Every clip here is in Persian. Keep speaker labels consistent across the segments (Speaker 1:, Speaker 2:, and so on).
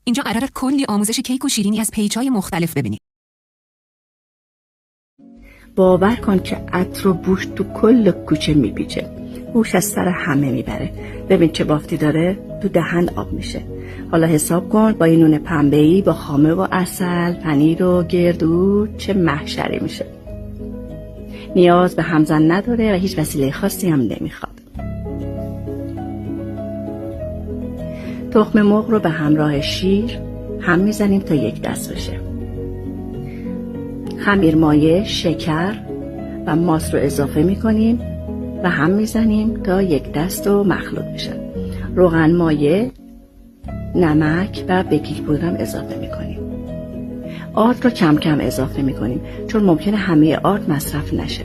Speaker 1: اینجا قراره کلی آموزش کیک و شیرینی از پیج‌های مختلف ببینی.
Speaker 2: باور کن که عطر و بوش تو کل کوچه میپیچه. بوش از سر همه میبره. ببین چه بافتی داره، تو دهن آب میشه. حالا حساب کن با این نون پنبه‌ای با خامه و عسل، پنیر و گردو چه محشری میشه. نیاز به همزن نداره و هیچ وسیله خاصی هم نمیخواد. تخم مرغ رو به همراه شیر هم میزنیم تا یک دست بشه. خمیر مایه، شکر و ماست رو اضافه میکنیم و هم میزنیم تا یک دست و مخلوط بشه. روغن مایه، نمک و بیکینگ پودر هم اضافه میکنیم. آرد رو کم کم اضافه میکنیم چون ممکنه همه آرد مصرف نشه.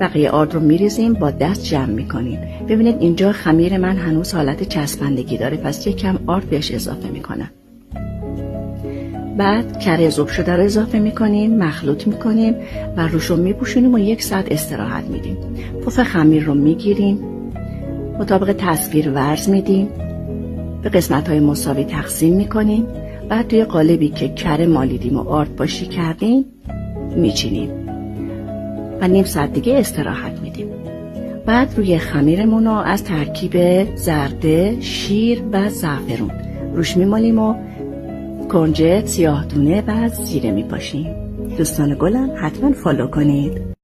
Speaker 2: بقیه آرد رو میریزیم، با دست جمع میکنیم. ببینید اینجا خمیر من هنوز حالت چسبندگی داره، پس یک کم آرد بهش اضافه میکنم. بعد کره ذوب شده رو اضافه میکنیم، مخلوط میکنیم و روش رو میپوشونیم و 1 ساعت استراحت میدیم. پف خمیر رو میگیریم، مطابق تصویر ورز میدیم، به قسمت‌های مساوی تقسیم میکنیم. بعد توی قالبی که کره مالیدیم و آرد باشی کردیم میچینیم و 1/2 ساعت دیگه استراحت میدیم. بعد روی خمیرمون رو از ترکیب زرده، شیر و زعفرون روش میمالیم و کنجد، سیاه دونه و زیره میپاشیم. دوستان گلم حتما فالو کنید.